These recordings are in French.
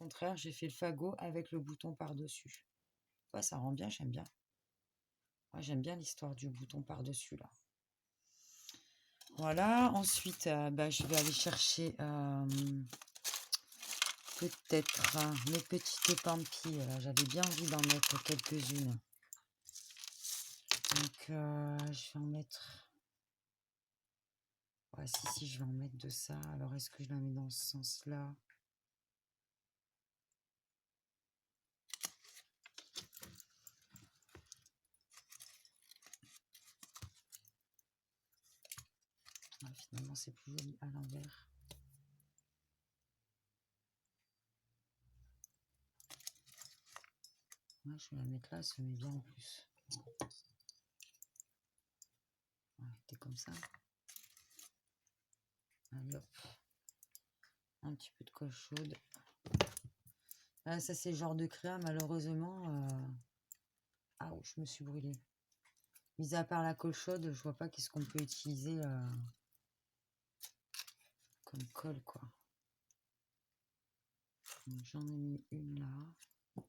contraire, j'ai fait le fagot avec le bouton par-dessus. Ouais, ça rend bien, j'aime bien. Moi, j'aime bien l'histoire du bouton par-dessus, là. Voilà, ensuite, je vais aller chercher peut-être mes petites pampilles. Là, j'avais bien envie d'en mettre quelques-unes. Donc, je vais en mettre... Ouais, si, je vais en mettre de ça. Alors, est-ce que je la mets dans ce sens-là? Ouais, finalement, c'est plus joli à l'envers. Ouais, je vais la mettre là, elle se met bien en plus. Ouais, t'es comme ça. Allez, hop. Un petit peu de colle chaude. Ah, ça, c'est le genre de créa, malheureusement. Ah, oh, je me suis brûlée. Mis à part la colle chaude, je vois pas qu'est-ce qu'on peut utiliser comme colle, quoi. J'en ai mis une là.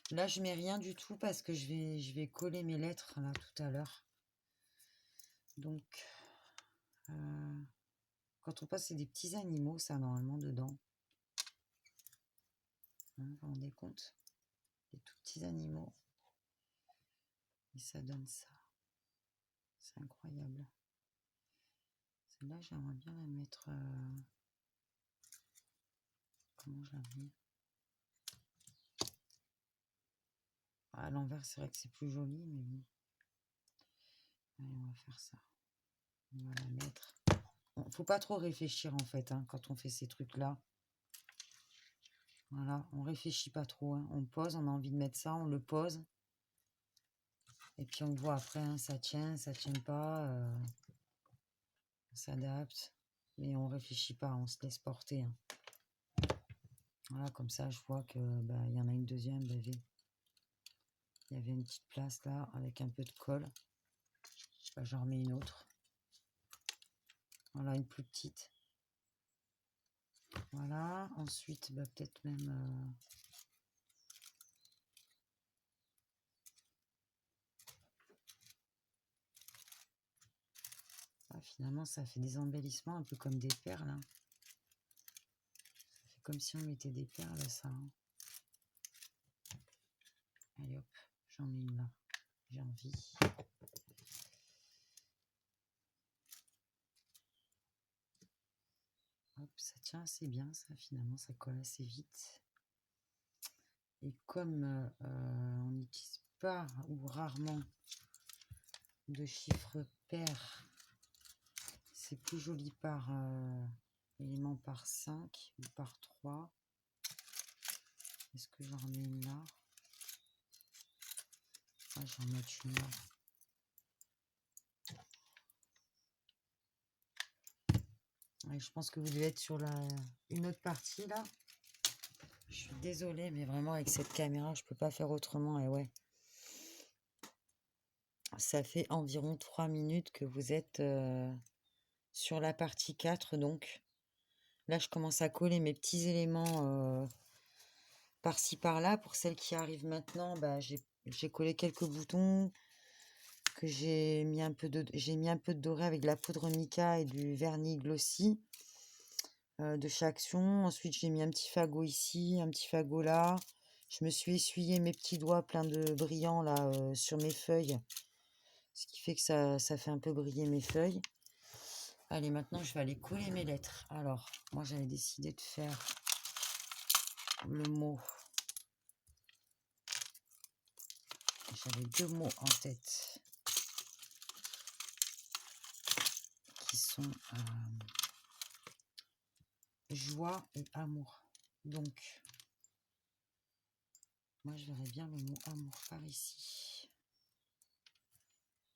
Là, je mets rien du tout parce que je vais coller mes lettres là tout à l'heure. Donc, quand on passe, c'est des petits animaux, ça, normalement, dedans. Hein, vous vous rendez compte? Des tout petits animaux. Et ça donne ça. C'est incroyable. Celle-là, j'aimerais bien la mettre... Comment je la mets? À l'envers, c'est vrai que c'est plus joli, mais bon. Allez, on va faire ça. On va la mettre. Faut pas trop réfléchir, en fait, hein, quand on fait ces trucs-là. Voilà, on réfléchit pas trop. Hein. On pose, on a envie de mettre ça, on le pose. Et puis on voit après, hein, ça tient pas. On s'adapte. Mais on réfléchit pas, on se laisse porter. Hein. Voilà, comme ça, je vois que y en a une deuxième. Il y avait une petite place là, avec un peu de colle. J'en remets une autre. Voilà, une plus petite. Voilà, ensuite, peut-être même... finalement, ça fait des embellissements, un peu comme des perles. Hein. Ça fait comme si on mettait des perles, ça. Hein. Allez, hop, j'en mets une là. J'ai envie. Hop, ça tient assez bien, ça, finalement, ça colle assez vite. Et comme on n'utilise pas ou rarement de chiffres pairs, c'est plus joli par élément par 5 ou par 3. Est-ce que j'en remets une là? Ah, j'en mets une là. Ouais, je pense que vous devez être sur une autre partie là. Je suis désolée, mais vraiment avec cette caméra, je peux pas faire autrement. Et ouais, ça fait environ 3 minutes que vous êtes sur la partie 4. Donc là, je commence à coller mes petits éléments par-ci par-là. Pour celles qui arrivent maintenant, j'ai collé quelques boutons que j'ai mis un peu de doré avec de la poudre mica et du vernis glossy de chez Action. Ensuite, j'ai mis un petit fagot ici, un petit fagot là. Je me suis essuyé mes petits doigts pleins de brillant là sur mes feuilles, ce qui fait que ça fait un peu briller mes feuilles. Allez, maintenant, je vais aller coller mes lettres. Alors, moi, j'avais décidé de faire le mot. J'avais 2 mots en tête qui sont joie et amour. Donc, moi, je verrais bien le mot amour par ici.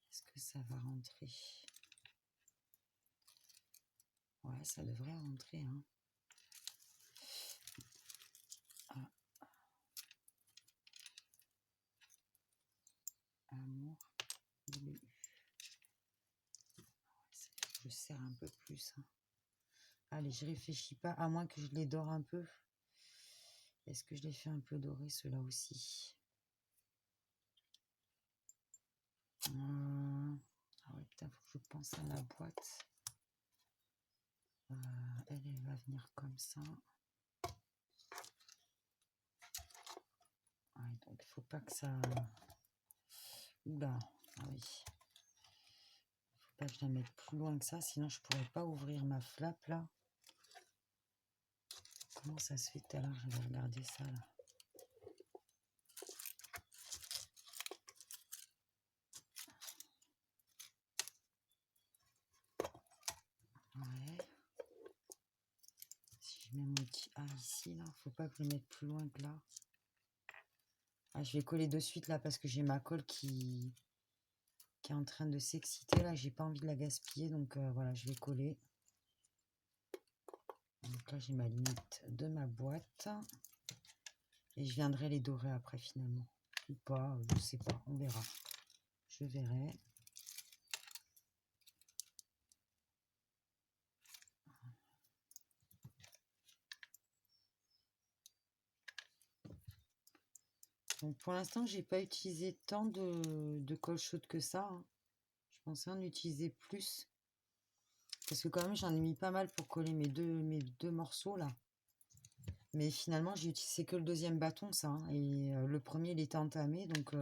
Est-ce que ça va rentrer? Ouais, ça devrait rentrer. Hein. Ah. Amour. Je serre un peu plus. Hein. Allez, je réfléchis pas, à moins que je les dore un peu. Est-ce que je les fais un peu dorés, ceux-là aussi? Ah ouais, putain, faut que je pense à la boîte. Elle va venir comme ça. Ouais, donc il faut pas que ça... Oula, ah oui. Faut pas que je la mette plus loin que ça, sinon je pourrais pas ouvrir ma flappe là. Comment ça se fait tout à l'heure? Je vais regarder ça là. Ouais. Si je mets mon petit A ici là, faut pas que je le mette plus loin que là. Ah, je vais coller de suite là parce que j'ai ma colle qui est en train de s'exciter là. J'ai pas envie de la gaspiller, donc voilà, je vais coller. Donc là, j'ai ma limite de ma boîte. Et je viendrai les dorer après finalement. Ou pas, je sais pas, on verra. Je verrai. Donc pour l'instant, j'ai pas utilisé tant de colle chaude que ça, hein. Je pensais en utiliser plus. Parce que quand même, j'en ai mis pas mal pour coller mes deux morceaux là. Mais finalement, j'ai utilisé que le deuxième bâton, ça, hein. Et le premier, il était entamé. Donc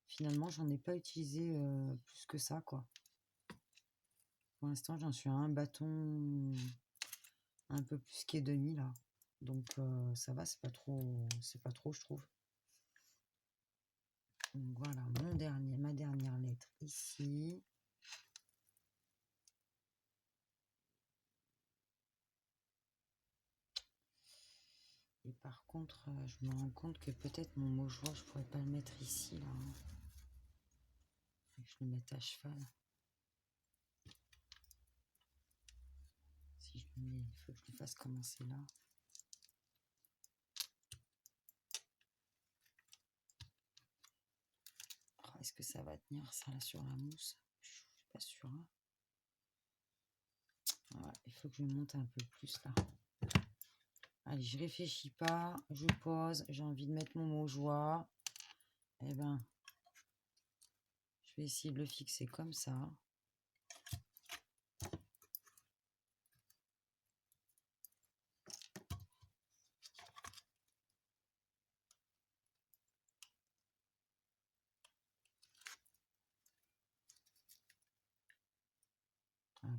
finalement, j'en ai pas utilisé plus que ça, quoi. Pour l'instant, j'en suis à un bâton un peu plus qu'est demi là. Donc ça va, c'est pas trop, je trouve. Donc voilà, ma dernière lettre ici. Et par contre, je me rends compte que peut-être mon maugeoir, je pourrais pas le mettre ici, là, hein. Faut que je le mette à cheval. Si je le mets, il faut que je le fasse commencer là. Oh, est-ce que ça va tenir ça là sur la mousse? Je suis pas sûre, hein. Ouais, il faut que je monte un peu plus là. Allez, je réfléchis pas, je pose, j'ai envie de mettre mon maugeoir. Eh ben, je vais essayer de le fixer comme ça.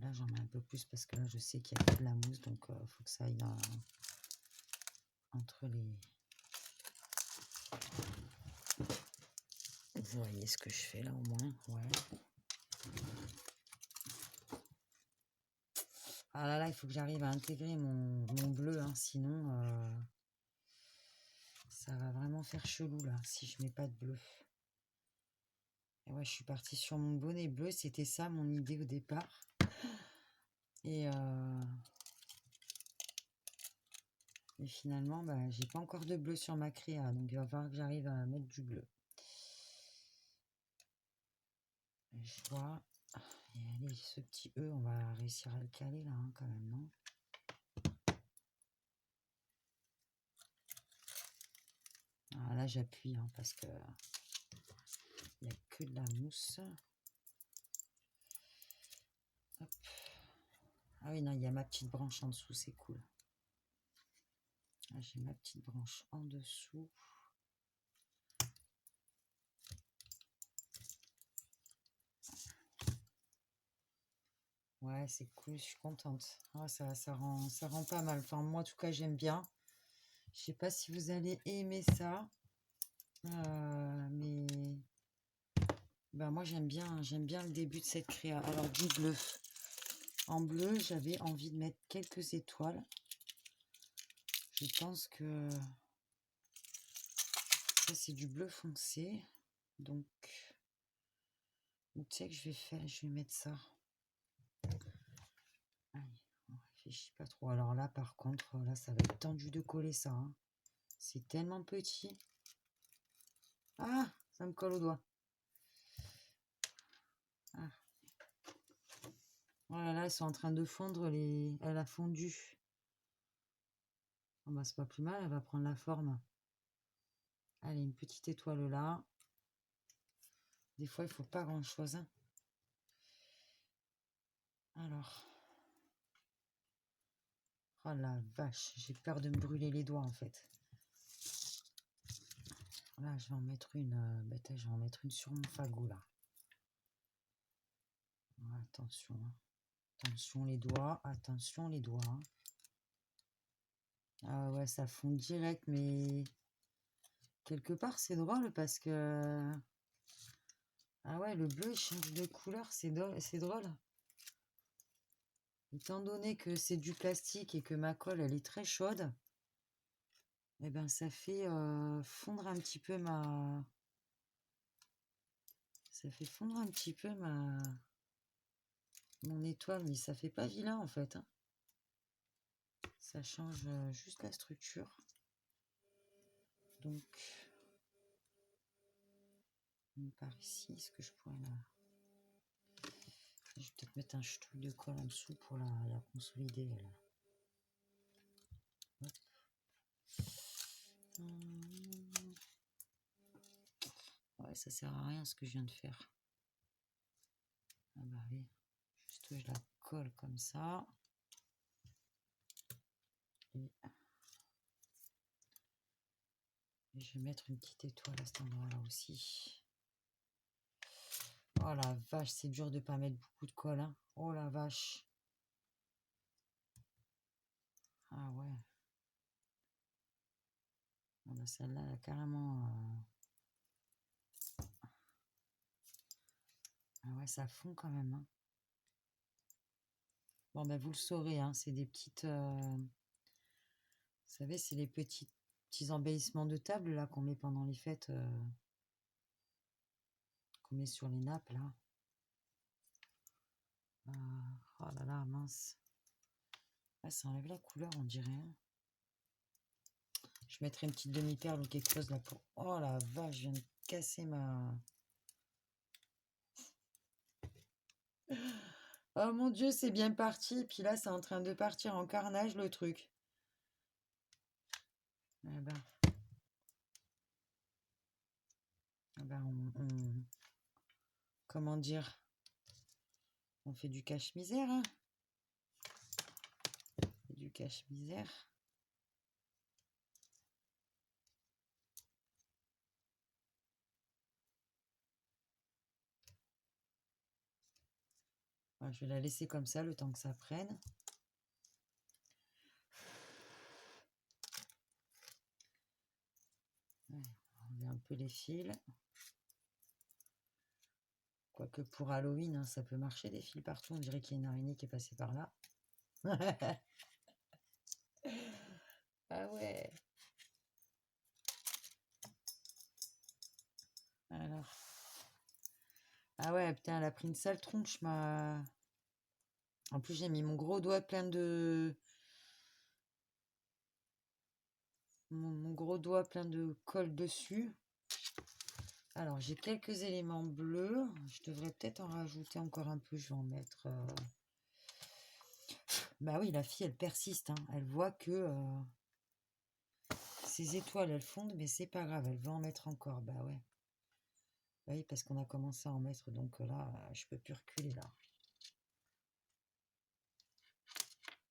Là, j'en mets un peu plus parce que là, je sais qu'il y a de la mousse, donc il faut que ça aille entre les... Vous voyez ce que je fais là au moins, ouais. Ah là là, il faut que j'arrive à intégrer mon bleu, hein, sinon ça va vraiment faire chelou là, si je mets pas de bleu. Et ouais, je suis partie sur mon bonnet bleu, c'était ça mon idée au départ. Et finalement, bah, j'ai pas encore de bleu sur ma créa, donc il va falloir que j'arrive à mettre du bleu. Et je vois. Et allez, ce petit E, on va réussir à le caler là, hein, quand même, non? Ah, là, j'appuie, hein, parce que il n'y a que de la mousse. Hop. Ah oui, non, il y a ma petite branche en dessous, c'est cool. Ah, j'ai ma petite branche en dessous. Ouais, c'est cool, je suis contente. Ah, ça rend pas mal. Enfin, moi, en tout cas, j'aime bien. Je sais pas si vous allez aimer ça. Mais ben, moi, j'aime bien le début de cette créa. Alors, du bleu. En bleu, j'avais envie de mettre quelques étoiles. Je pense que ça, c'est du bleu foncé. Donc, tu sais que je vais mettre ça. Allez, on réfléchit pas trop. Alors là, par contre, là, ça va être tendu de coller ça, hein. C'est tellement petit. Ah, ça me colle au doigt. Ah. Oh là là, elles sont en train de fondre. Elle a fondu. Oh, bah, c'est pas plus mal, elle va prendre la forme. Allez, une petite étoile là. Des fois, il faut pas grand-chose, hein. Alors. Oh la vache, j'ai peur de me brûler les doigts en fait. Là, je vais en mettre une. Je vais en mettre une sur mon fagot là. Attention, hein. Attention les doigts, attention les doigts, hein. Ah ouais, ça fond direct, mais quelque part c'est drôle parce que ah ouais, le bleu il change de couleur, c'est drôle. Étant donné que c'est du plastique et que ma colle elle est très chaude, et ben ça fait fondre un petit peu mon étoile, mais ça fait pas vilain en fait, hein. Ça change juste la structure. Donc, par ici, est-ce que je pourrais la... Je vais peut-être mettre un truc de colle en dessous pour la consolider. Là. Ouais, ça sert à rien ce que je viens de faire. Ah bah oui, juste je la colle comme ça. Et je vais mettre une petite étoile à cet endroit-là aussi. Oh la vache, c'est dur de pas mettre beaucoup de colle, hein. Oh la vache. Ah ouais. Ah bah celle-là, elle a carrément... Ah ouais, ça fond quand même, hein. Bon, ben vous le saurez, hein, c'est des petites... Vous savez, c'est les petits embellissements de table là qu'on met pendant les fêtes, qu'on met sur les nappes là. Oh là là, mince. Ah, ça enlève la couleur, on dirait, hein. Je mettrai une petite demi-perle ou quelque chose là pour... Oh la vache, je viens de casser ma... Oh mon Dieu, c'est bien parti. Puis là, c'est en train de partir en carnage le truc. Eh ben, comment dire? On fait du cache-misère, hein. On fait du cache-misère. Ouais, je vais la laisser comme ça le temps que ça prenne. Ouais, on enlever un peu les fils. Quoique pour Halloween, hein, ça peut marcher des fils partout. On dirait qu'il y a une araignée qui est passée par là. Ah ouais. Alors. Ah ouais, putain, elle a pris une sale tronche, ma... En plus, j'ai mis mon gros doigt plein de... Mon gros doigt plein de colle dessus. Alors, j'ai quelques éléments bleus. Je devrais peut-être en rajouter encore un peu. Je vais en mettre... Bah oui, la fille, elle persiste, hein. Elle voit que ces étoiles, elles fondent, mais c'est pas grave. Elle va en mettre encore. Bah ouais. Bah oui, parce qu'on a commencé à en mettre. Donc là, je peux plus reculer, là.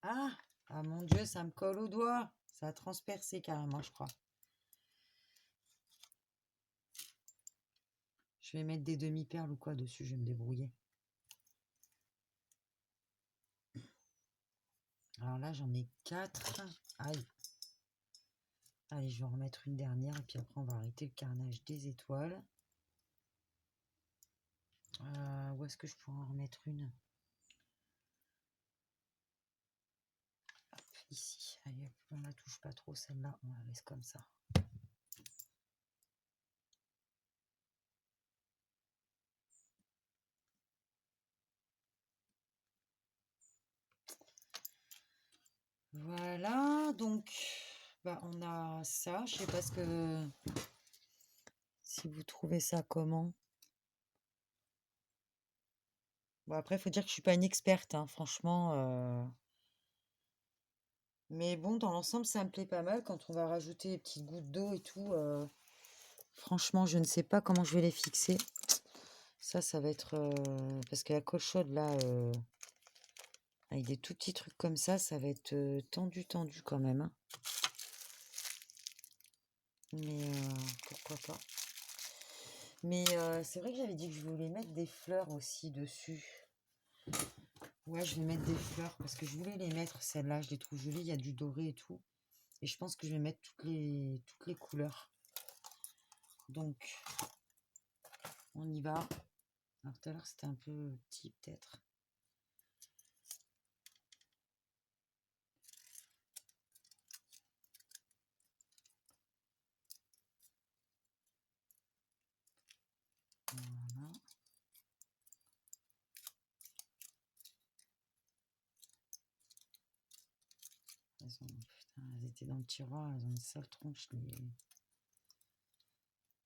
Ah! Ah mon Dieu, ça me colle au doigt. Ça a transpercé carrément, je crois. Je vais mettre des demi-perles ou quoi dessus, je vais me débrouiller. Alors là, j'en ai 4. Aïe. Allez, je vais en remettre une dernière et puis après, on va arrêter le carnage des étoiles. Où est-ce que je pourrais en remettre une? Hop, ici. Allez, on la touche pas trop celle-là, on la laisse comme ça. Voilà, donc bah, on a ça. Je sais pas ce que si vous trouvez ça comment. Bon, après, il faut dire que je suis pas une experte, hein, franchement. Mais bon, dans l'ensemble, ça me plaît pas mal. Quand on va rajouter les petites gouttes d'eau et tout, franchement, je ne sais pas comment je vais les fixer. Ça va être... parce que la colle chaude, là, avec des tout petits trucs comme ça va être tendu, tendu quand même, hein. Mais pourquoi pas. Mais c'est vrai que j'avais dit que je voulais mettre des fleurs aussi dessus. Ouais, je vais mettre des fleurs parce que je voulais les mettre, celles-là, je les trouve jolies, il y a du doré et tout. Et je pense que je vais mettre toutes les couleurs. Donc, on y va. Alors tout à l'heure, c'était un peu petit peut-être. Voilà. Elles étaient dans le tiroir, elles ont une sale tronche.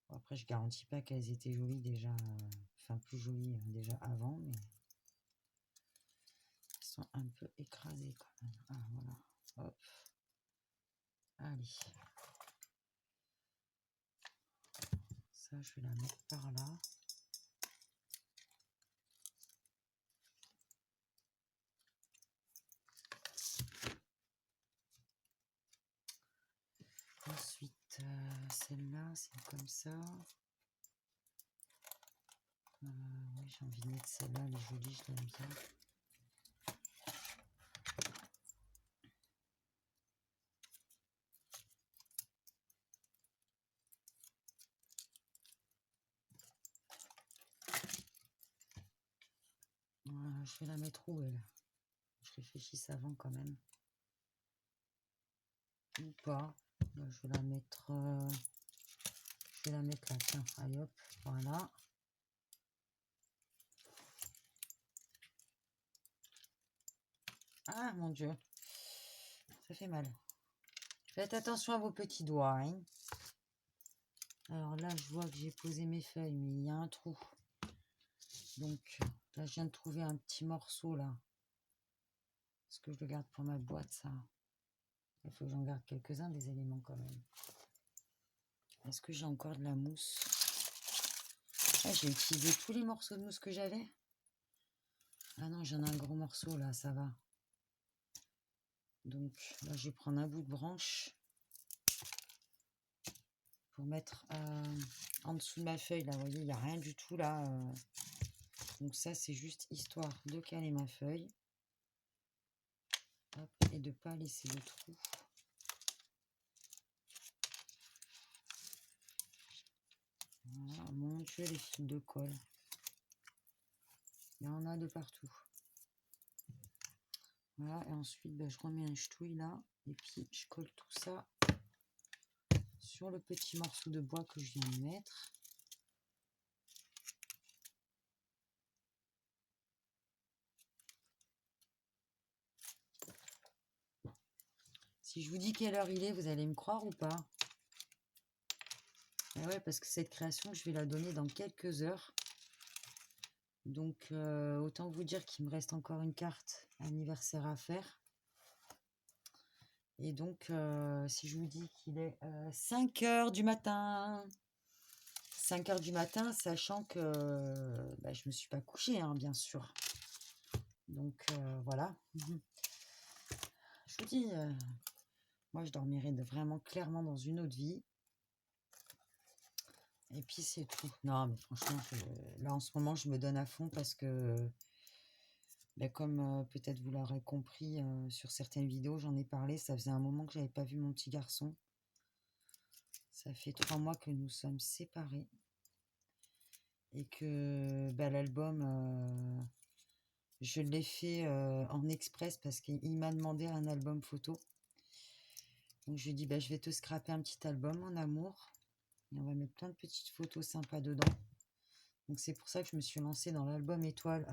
Bon, après, je garantis pas qu'elles étaient jolies déjà, enfin plus jolies déjà avant, mais elles sont un peu écrasées quand même. Ah voilà, hop, allez. Ça, je vais la mettre par là. Ensuite, celle-là, c'est comme ça. Oui, j'ai envie de mettre celle-là, elle est jolie, je l'aime bien. Voilà, je vais la mettre où elle? Je réfléchis avant quand même. Ou pas. Là, je vais la mettre. Je vais la mettre là, tiens, allez hop, voilà. Ah mon Dieu, ça fait mal. Faites attention à vos petits doigts, hein. Alors là, je vois que j'ai posé mes feuilles, mais il y a un trou. Donc là, je viens de trouver un petit morceau là. Est-ce que je le garde pour ma boîte, ça? Il faut que j'en garde quelques-uns des éléments quand même. Est-ce que j'ai encore de la mousse? Ah, j'ai utilisé tous les morceaux de mousse que j'avais. Ah non, j'en ai un gros morceau là, ça va. Donc là, je vais prendre un bout de branche pour mettre en dessous de ma feuille. Là, vous voyez, il n'y a rien du tout là. Donc ça, c'est juste histoire de caler ma feuille. Hop, et de ne pas laisser le trou. Voilà, mon Dieu, les fils de colle. Il y en a de partout. Voilà, et ensuite, je remets un ch'touille là. Et puis, je colle tout ça sur le petit morceau de bois que je viens de mettre. Si je vous dis quelle heure il est, vous allez me croire ou pas? Ah ouais, parce que cette création, je vais la donner dans quelques heures. Donc, autant vous dire qu'il me reste encore une carte anniversaire à faire. Et donc, si je vous dis qu'il est 5 heures du matin, 5 heures du matin, sachant que je me suis pas couchée, hein, bien sûr. Donc, voilà. Je vous dis, moi, je dormirai vraiment clairement dans une autre vie. Et puis, c'est tout. Non, mais franchement, là, en ce moment, je me donne à fond parce que, comme peut-être vous l'aurez compris sur certaines vidéos, j'en ai parlé. Ça faisait un moment que j'avais pas vu mon petit garçon. Ça fait 3 mois que nous sommes séparés. Et que l'album, je l'ai fait en express parce qu'il m'a demandé un album photo. Donc je lui ai dit, je vais te scraper un petit album, mon amour. Et on va mettre plein de petites photos sympas dedans. Donc c'est pour ça que je me suis lancée dans l'album étoile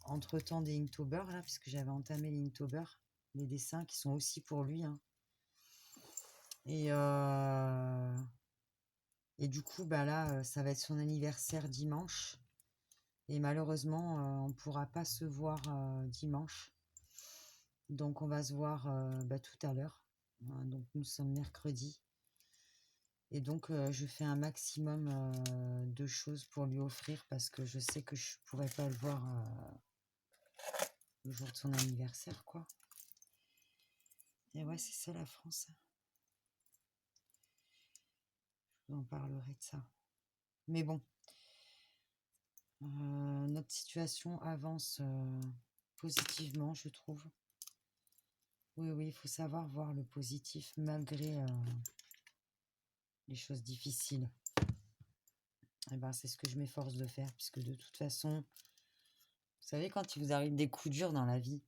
entre-temps des Inktober, là, puisque j'avais entamé les Inktober, les dessins qui sont aussi pour lui, hein. Et du coup, là, ça va être son anniversaire dimanche. Et malheureusement, on ne pourra pas se voir dimanche. Donc on va se voir tout à l'heure. Donc nous sommes mercredi. Et donc je fais un maximum de choses pour lui offrir parce que je sais que je pourrais pas le voir le jour de son anniversaire, quoi. Et ouais, c'est ça la France. Je vous en parlerai de ça. Mais bon, notre situation avance positivement, je trouve. Oui, oui, il faut savoir voir le positif malgré les choses difficiles. Et ben, c'est ce que je m'efforce de faire, puisque de toute façon, vous savez, quand il vous arrive des coups durs dans la vie,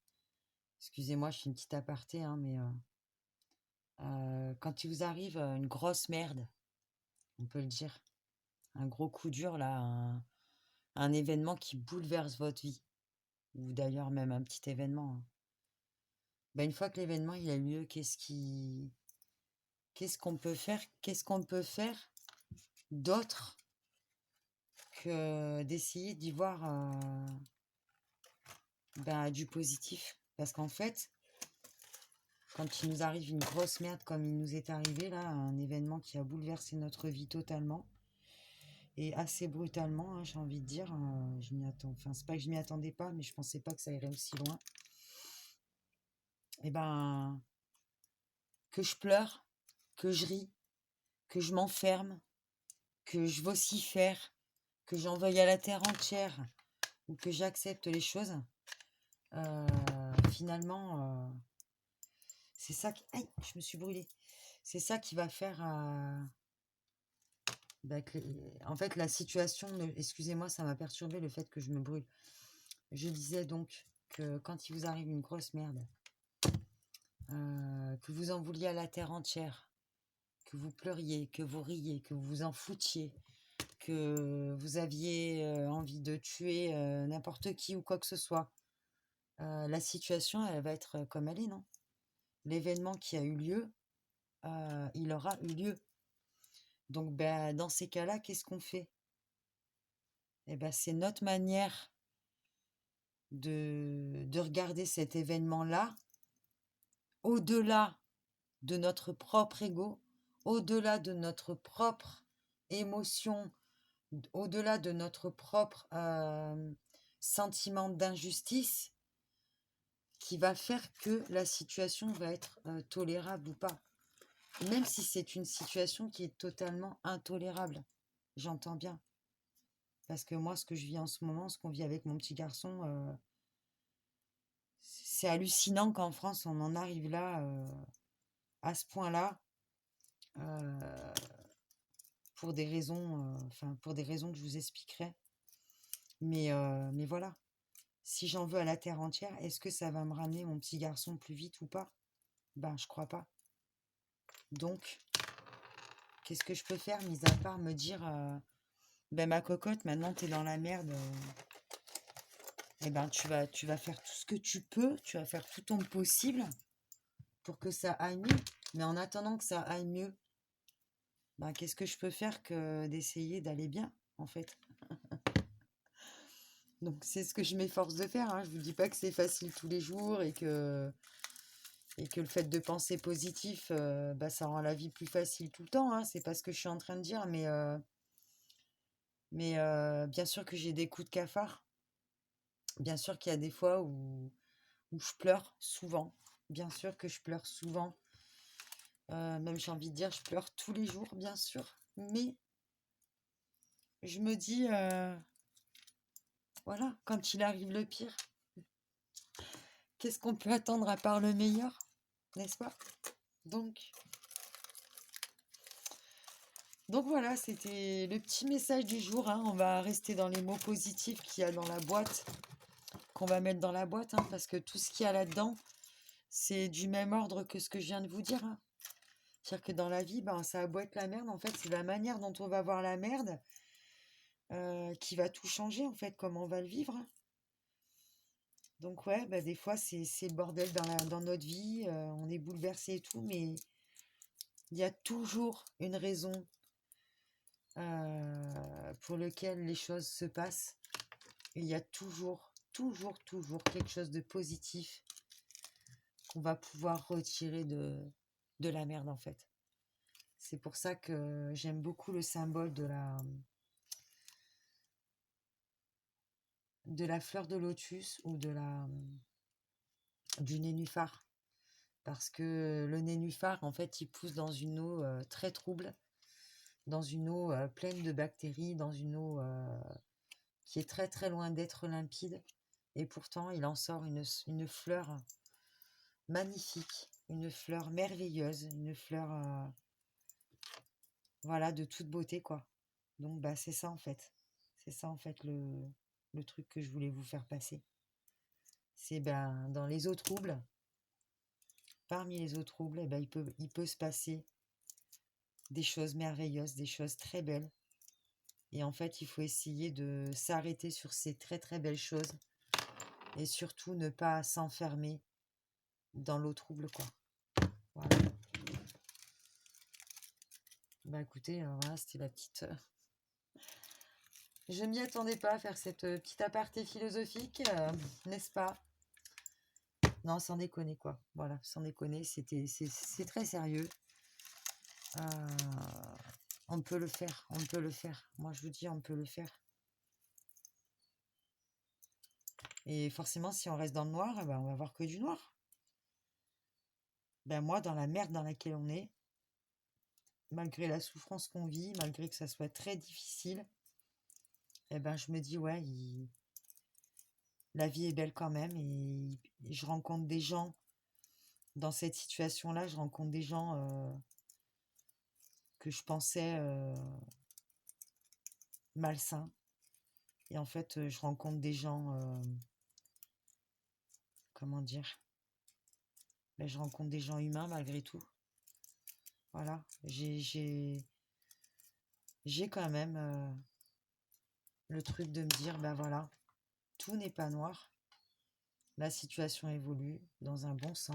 excusez-moi, je suis une petite aparté, hein, mais quand il vous arrive une grosse merde, on peut le dire, un gros coup dur, là, un événement qui bouleverse votre vie, ou d'ailleurs même un petit événement, hein. Ben, une fois que l'événement il a lieu, qu'est-ce qu'on peut faire? Qu'est-ce qu'on peut faire d'autre que d'essayer d'y voir du positif? Parce qu'en fait, quand il nous arrive une grosse merde comme il nous est arrivé là, un événement qui a bouleversé notre vie totalement et assez brutalement, hein, j'ai envie de dire, je m'y attends. Enfin, c'est pas que je m'y attendais pas, mais je pensais pas que ça irait aussi loin. Et ben, que je pleure, que je ris, que je m'enferme, que je vocifère, que j'en veuille à la terre entière ou que j'accepte les choses, euh, finalement, c'est ça qui... Aïe, je me suis brûlée. C'est ça qui va faire... en fait, la situation... Excusez-moi, ça m'a perturbé le fait que je me brûle. Je disais donc que quand il vous arrive une grosse merde, que vous en vouliez à la terre entière, que vous pleuriez, que vous riez, que vous vous en foutiez, que vous aviez envie de tuer n'importe qui ou quoi que ce soit, la situation, elle va être comme elle est, non? L'événement qui a eu lieu, il aura eu lieu. Donc, dans ces cas-là, qu'est-ce qu'on fait? Eh ben, c'est notre manière de regarder cet événement-là, au-delà de notre propre ego, au-delà de notre propre émotion, au-delà de notre propre sentiment d'injustice, qui va faire que la situation va être tolérable ou pas. Même si c'est une situation qui est totalement intolérable, j'entends bien. Parce que moi, ce que je vis en ce moment, ce qu'on vit avec mon petit garçon, c'est hallucinant qu'en France, on en arrive là, à ce point-là, euh, pour des raisons que je vous expliquerai. Mais voilà, si j'en veux à la terre entière, est-ce que ça va me ramener mon petit garçon plus vite ou pas? Ben, je crois pas. Donc, qu'est-ce que je peux faire, mis à part me dire, ma cocotte, maintenant t'es dans la merde, eh ben, tu vas faire tout ce que tu peux, tu vas faire tout ton possible pour que ça aille mieux. Mais en attendant que ça aille mieux, qu'est-ce que je peux faire que d'essayer d'aller bien, en fait? Donc, c'est ce que je m'efforce de faire, hein. Je vous dis pas que c'est facile tous les jours et que le fait de penser positif, ça rend la vie plus facile tout le temps, hein. C'est pas ce que je suis en train de dire, mais bien sûr que j'ai des coups de cafard. Bien sûr qu'il y a des fois où je pleure souvent. Bien sûr que je pleure souvent. Même j'ai envie de dire, je pleure tous les jours, bien sûr. Mais je me dis, voilà, quand il arrive le pire, qu'est-ce qu'on peut attendre à part le meilleur, n'est-ce pas? Donc voilà, c'était le petit message du jour, hein. On va rester dans les mots positifs qu'il y a dans la boîte, qu'on va mettre dans la boîte, hein, parce que tout ce qu'il y a là-dedans, c'est du même ordre que ce que je viens de vous dire, hein. C'est-à-dire que dans la vie, ça a beau être la merde, en fait, c'est la manière dont on va voir la merde qui va tout changer, en fait, comment on va le vivre, hein. Donc ouais, des fois, c'est le bordel dans notre vie, on est bouleversé et tout, mais il y a toujours une raison pour laquelle les choses se passent. Et il y a toujours, toujours, toujours quelque chose de positif qu'on va pouvoir retirer de la merde, en fait. C'est pour ça que j'aime beaucoup le symbole de la fleur de lotus ou du nénuphar. Parce que le nénuphar, en fait, il pousse dans une eau très trouble, dans une eau pleine de bactéries, dans une eau qui est très très loin d'être limpide. Et pourtant, il en sort une fleur magnifique, une fleur merveilleuse, une fleur voilà, de toute beauté, quoi. Donc, bah, c'est ça en fait. C'est ça en fait le truc que je voulais vous faire passer. C'est ben, dans les eaux troubles, parmi les eaux troubles, eh ben, il peut se passer des choses merveilleuses, des choses très belles. Et en fait, il faut essayer de s'arrêter sur ces très très belles choses et surtout ne pas s'enfermer dans l'eau trouble, quoi. Voilà. Bah écoutez, voilà, c'était la petite. Je m'y attendais pas à faire cette petite aparté philosophique, n'est-ce pas? Non, sans déconner, quoi. Voilà, sans déconner, c'est très sérieux. On peut le faire, on peut le faire. Moi, je vous dis, on peut le faire. Et forcément, si on reste dans le noir, eh ben, on va voir que du noir. Ben moi, dans la merde dans laquelle on est, malgré la souffrance qu'on vit, malgré que ça soit très difficile, eh ben, je me dis, ouais, la vie est belle quand même. Et je rencontre des gens dans cette situation-là, je rencontre des gens que je pensais malsains. Et en fait, je rencontre des gens, comment dire, ben, je rencontre des gens humains malgré tout. Voilà, j'ai quand même le truc de me dire, ben voilà, tout n'est pas noir. La situation évolue dans un bon sens.